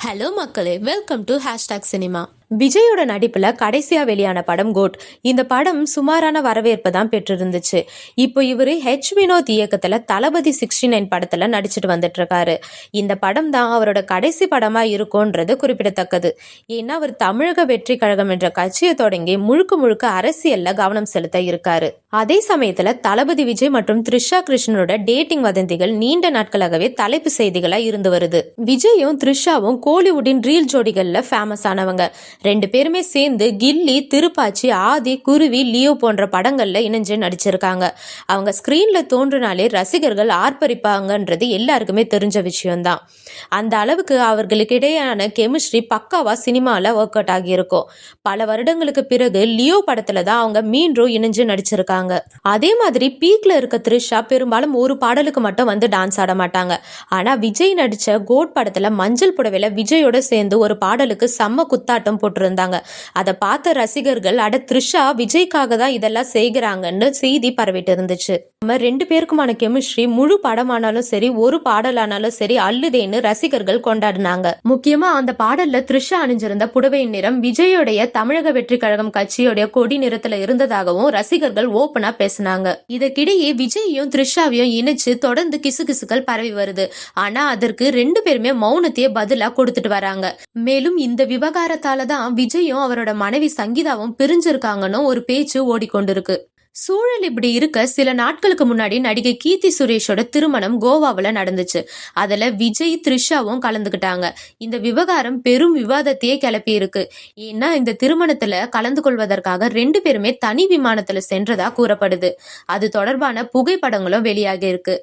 Hello மக்களே, welcome to hashtag cinema. விஜயோட நடிப்புல கடைசியா வெளியான படம் கோட். இந்த படம் சுமாரான வரவேற்பு தான் பெற்றிருந்துச்சு. இப்போ இவரு வினோத் இயக்கத்துல தளபதி 69 படத்துல நடிச்சிட்டு வந்துட்டு இருக்காரு. இந்த படம் தான் அவரோட கடைசி படமா இருக்கும்ன்றது குறிப்பிடத்தக்கது. ஏன்னா அவர் தமிழக வெற்றி கழகம் என்ற கட்சியை தொடங்கி முழுக்க முழுக்க அரசியல்ல கவனம் செலுத்த இருக்காரு. அதே சமயத்துல தளபதி விஜய் மற்றும் த்ரிஷா கிருஷ்ணனோட டேட்டிங் வதந்திகள் நீண்ட நாட்களாகவே தலைப்பு செய்திகளா இருந்து வருது. விஜயும் த்ரிஷாவும் கோலிவுட்டின் ரீல் ஜோடிகள்ல ஃபேமஸ் ஆனவங்க. ரெண்டு பேருமே சேர்ந்து கில்லி, திருப்பாச்சி, ஆதி, குருவி, லியோ போன்ற படங்கள்ல இணைஞ்சு நடிச்சிருக்காங்க. அவங்க ஸ்கிரீன்ல தோன்றினாலே ரசிகர்கள் ஆர்ப்பரிப்பாங்கன்றது எல்லாருக்குமே தெரிஞ்ச விஷயம்தான். அந்த அளவுக்கு அவர்களுக்கு இடையான கெமிஸ்ட்ரி பக்காவா சினிமால ஒர்க் அவுட் ஆகியிருக்கும். பல வருடங்களுக்கு பிறகு லியோ படத்துல தான் அவங்க மீண்டும் இணைஞ்சு நடிச்சிருக்காங்க. அதே மாதிரி பீக்ல இருக்க த்ரிஷா பெரும்பாலும் ஒரு பாடலுக்கு மட்டும் வந்து டான்ஸ் ஆட மாட்டாங்க. ஆனா விஜய் நடிச்ச கோட் படத்துல மஞ்சள் புடவையில விஜயோட சேர்ந்து ஒரு பாடலுக்கு செம்ம குத்தாட்டம் போட்டிருந்தாங்க. அதை பார்த்த ரசிகர்கள் அட த்ரிஷா விஜய்க்காக தான் இதெல்லாம் செய்கிறாங்கன்னு செய்தி பரவிட்டு இருந்துச்சு. நம்ம ரெண்டு பேருக்குமான கெமிஸ்ட்ரி முழு படமானாலும் சரி, ஒரு பாடலானாலும் சரி அள்ளுதேன்னு ரசிகர்கள் கொண்டாடினாங்க. முக்கியமா அந்த பாடல்ல த்ரிஷா அணிஞ்சிருந்த புடவையின் நிறம் விஜயோடைய தமிழக வெற்றி கழகம் கட்சியோடைய கொடி நிறத்துல இருந்ததாகவும் ரசிகர்கள் ஓப்பனா பேசினாங்க. இதற்கிடையே விஜயையும் த்ரிஷாவையும் இணைச்சு தொடர்ந்து கிசுகிசுக்கள் பரவி வருது. ஆனா அதற்கு ரெண்டு பேருமே மௌனத்தையே பதிலா கொடுத்துட்டு வராங்க. மேலும் இந்த விவகாரத்தால தான் விஜயும் அவரோட மனைவி சங்கீதாவும் பிரிஞ்சிருக்காங்கன்னு ஒரு பேச்சு ஓடிக்கொண்டிருக்கு. சூழல் இப்படி இருக்க சில நாட்களுக்கு முன்னாடி நடிகை கீர்த்தி சுரேஷோட திருமணம் கோவாவில் நடந்துச்சு. அதுல விஜய், த்ரிஷாவும் கலந்துக்கிட்டாங்க. இந்த விவகாரம் பெரும் விவாதத்தையே கிளப்பி இருக்கு. ஏன்னா இந்த திருமணத்துல கலந்து கொள்வதற்காக ரெண்டு பேருமே தனி விமானத்துல சென்றதா கூறப்படுது. அது தொடர்பான புகைப்படங்களும் வெளியாகி இருக்கு.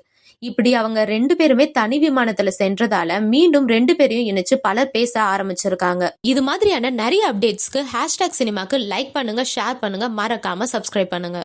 இப்படி அவங்க ரெண்டு பேருமே தனி விமானத்துல சென்றதால மீண்டும் ரெண்டு பேரையும் இணைச்சு பலர் பேச ஆரம்பிச்சிருக்காங்க. இது மாதிரியான நிறைய அப்டேட்ஸ்க்கு ஹேஷ்டாக் சினிமாக்கு லைக் பண்ணுங்க, ஷேர் பண்ணுங்க, மறக்காம சப்ஸ்கிரைப் பண்ணுங்க.